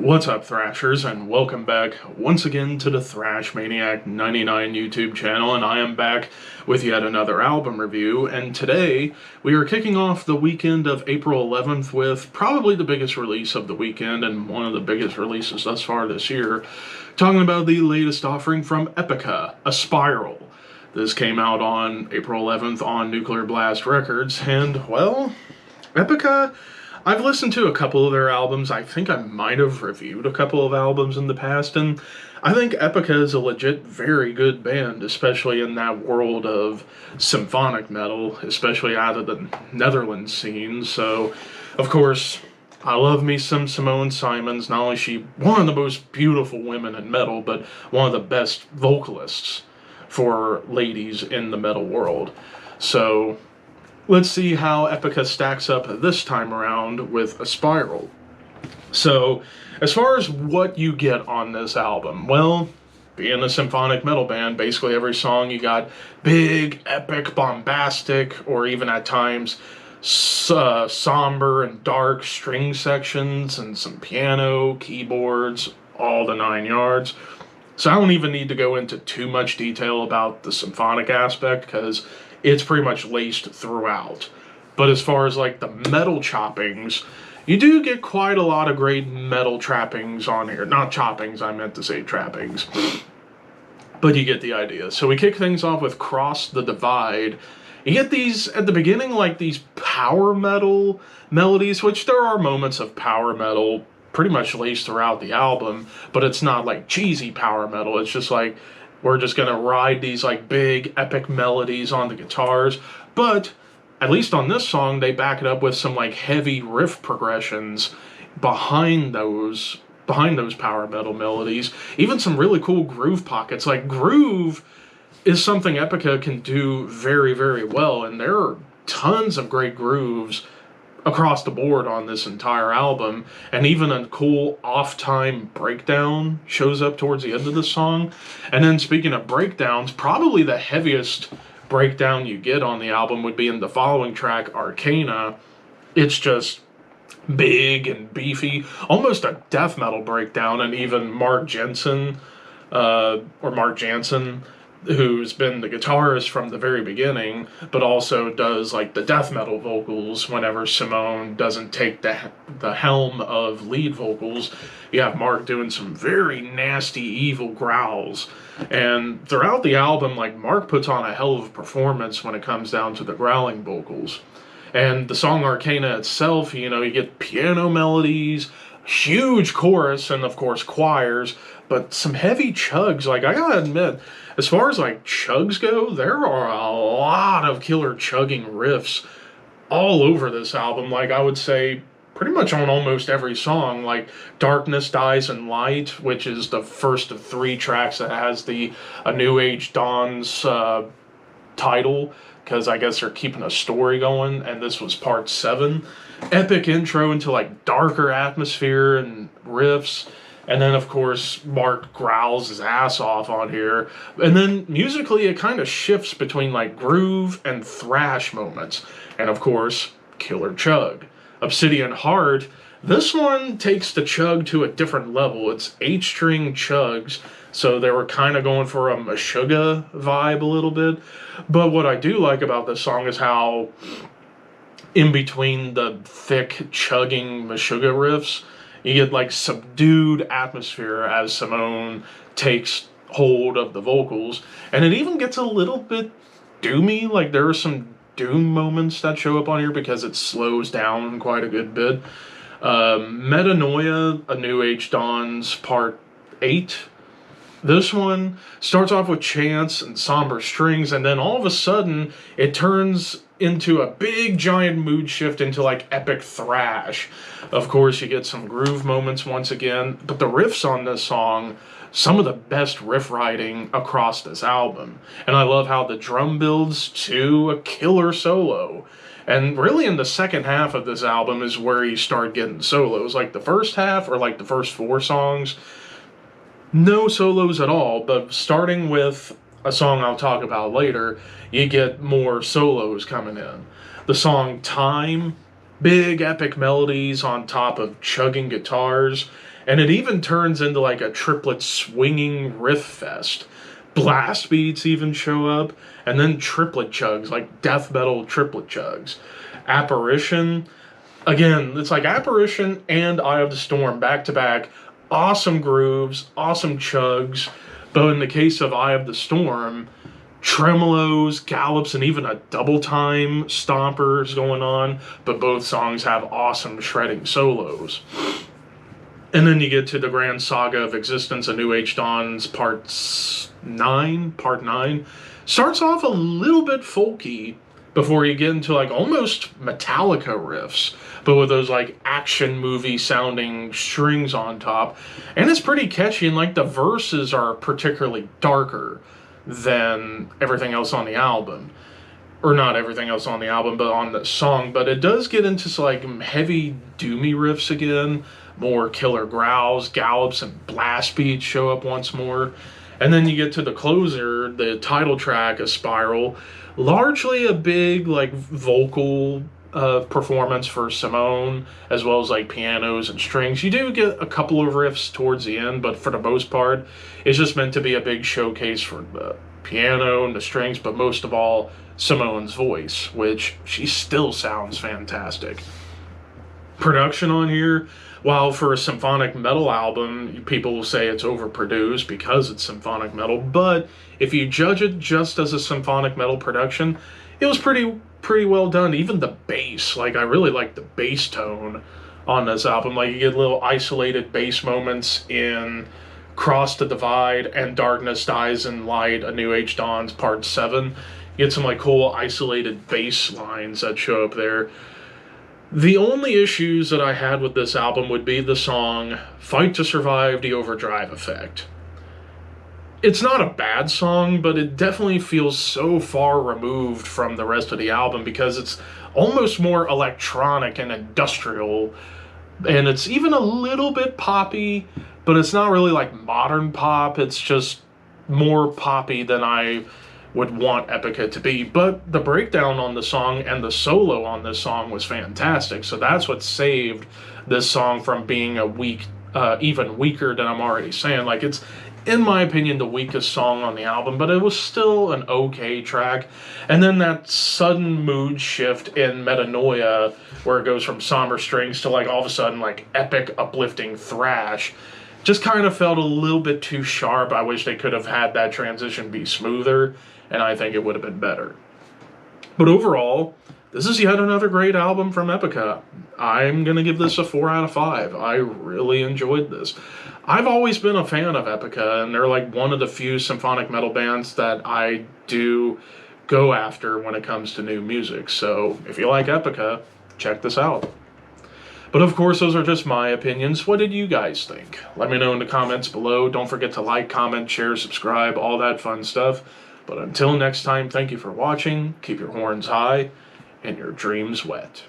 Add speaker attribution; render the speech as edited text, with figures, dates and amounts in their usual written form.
Speaker 1: What's up, Thrashers, and welcome back once again to the Thrash Maniac 99 YouTube channel, and I am back with yet another album review, and today we are kicking off the weekend of April 11th with probably the biggest release of the weekend, and one of the biggest releases thus far this year, talking about the latest offering from Epica, ASPIRAL. This came out on April 11th on Nuclear Blast Records, and, well, Epica, I've listened to a couple of their albums. I think I might have reviewed a couple of albums in the past, and I think Epica is a legit very good band, especially in that world of symphonic metal, especially out of the Netherlands scene. So, of course, I love me some Simone Simons. Not only is she one of the most beautiful women in metal, but one of the best vocalists for ladies in the metal world. So let's see how Epica stacks up this time around with ASPIRAL. So, as far as what you get on this album, well, being a symphonic metal band, basically every song you got big, epic, bombastic, or even at times somber and dark string sections and some piano, keyboards, all the 9 yards. So I don't even need to go into too much detail about the symphonic aspect, because it's pretty much laced throughout. But as far as like the metal choppings, you do get quite a lot of great metal trappings on here. Not choppings, I meant to say trappings. But you get the idea. So we kick things off with Cross the Divide. You get these, at the beginning, like these power metal melodies, which there are moments of power metal pretty much laced throughout the album, but it's not like cheesy power metal. It's just like, we're just going to ride these like big epic melodies on the guitars, but at least on this song they back it up with some like heavy riff progressions behind those power metal melodies. Even some really cool groove pockets. Like, groove is something Epica can do very, very well, and there are tons of great grooves across the board on this entire album, and even a cool off-time breakdown shows up towards the end of the song. And then, speaking of breakdowns, probably the heaviest breakdown you get on the album would be in the following track, a.k.a. It's just big and beefy, almost a death metal breakdown. And even Mark Jansen, who's been the guitarist from the very beginning, but also does like the death metal vocals whenever Simone doesn't take the helm of lead vocals. You have Mark doing some very nasty, evil growls. And throughout the album, like, Mark puts on a hell of a performance when it comes down to the growling vocals. And the song a.k.a. itself, you get piano melodies, huge chorus, and of course choirs, but some heavy chugs. Like, I gotta admit, as far as like chugs go, there are a lot of killer chugging riffs all over this album. Like, I would say pretty much on almost every song. Like Darkness Dies in Light, which is the first of 3 tracks that has the A New Age Dawns title, because I guess they're keeping a story going, and this was part 7. Epic intro into like darker atmosphere and riffs. And then, of course, Mark growls his ass off on here. And then, musically, it kind of shifts between, like, groove and thrash moments. And, of course, killer chug. Obsidian Heart, this one takes the chug to a different level. It's 8-string chugs, so they were kind of going for a Meshuggah vibe a little bit. But what I do like about this song is how, in between the thick, chugging Meshuggah riffs, you get like subdued atmosphere as Simone takes hold of the vocals. And it even gets a little bit doomy. Like, there are some doom moments that show up on here because it slows down quite a good bit. Metanoia, A New Age Dawns, part 8. This one starts off with chants and somber strings, and then all of a sudden it turns into a big giant mood shift into like epic thrash. Of course, you get some groove moments once again, but the riffs on this song, some of the best riff writing across this album. And I love how the drum builds to a killer solo. And really in the second half of this album is where you start getting solos. Like the first half, or like the first 4 songs, no solos at all, but starting with a song I'll talk about later, you get more solos coming in. The song Time big epic melodies on top of chugging guitars, and it even turns into like a triplet swinging riff fest. Blast beats even show up, and then triplet chugs, like death metal triplet chugs. Apparition, again, it's like Apparition and Eye of the Storm back to back. Awesome grooves, awesome chugs. But in the case of Eye of the Storm, tremolos, gallops, and even a double time stomper is going on. But both songs have awesome shredding solos. And then you get to the grand saga of existence, A New Age Dawns, part 9. Starts off a little bit folky before you get into like almost Metallica riffs, but with those like action movie sounding strings on top. And it's pretty catchy, and like the verses are particularly darker than everything else on the album. Or not everything else on the album, but on the song. But it does get into like heavy doomy riffs again, more killer growls, gallops, and blast beats show up once more. And then you get to the closer, the title track, ASPIRAL, largely a big like vocal performance for Simone, as well as like pianos and strings. You do get a couple of riffs towards the end, but for the most part, it's just meant to be a big showcase for the piano and the strings, but most of all, Simone's voice, which she still sounds fantastic. Production on here, while for a symphonic metal album, people will say it's overproduced because it's symphonic metal, but if you judge it just as a symphonic metal production, it was pretty well done. Even the bass, like I really like the bass tone on this album. Like you get little isolated bass moments in Cross the Divide and Darkness Dies in Light, A New Age Dawns, Part 7. You get some like cool isolated bass lines that show up there. The only issues that I had with this album would be the song Fight to Survive the Overdrive Effect. It's not a bad song, but it definitely feels so far removed from the rest of the album because it's almost more electronic and industrial, and it's even a little bit poppy, but it's not really like modern pop. It's just more poppy than I would want Epica to be. But the breakdown on the song and the solo on this song was fantastic, so that's what saved this song from being a weak, even weaker than I'm already saying. Like, it's, in my opinion, the weakest song on the album, but it was still an okay track. And then that sudden mood shift in Metanoia, where it goes from somber strings to like all of a sudden like epic uplifting thrash, just kind of felt a little bit too sharp. I wish they could have had that transition be smoother, and I think it would have been better. But overall, this is yet another great album from Epica. I'm going to give this a 4 out of 5. I really enjoyed this. I've always been a fan of Epica, and they're like one of the few symphonic metal bands that I do go after when it comes to new music. So if you like Epica, check this out. But of course, those are just my opinions. What did you guys think? Let me know in the comments below. Don't forget to like, comment, share, subscribe, all that fun stuff. But until next time, thank you for watching. Keep your horns high and your dreams wet.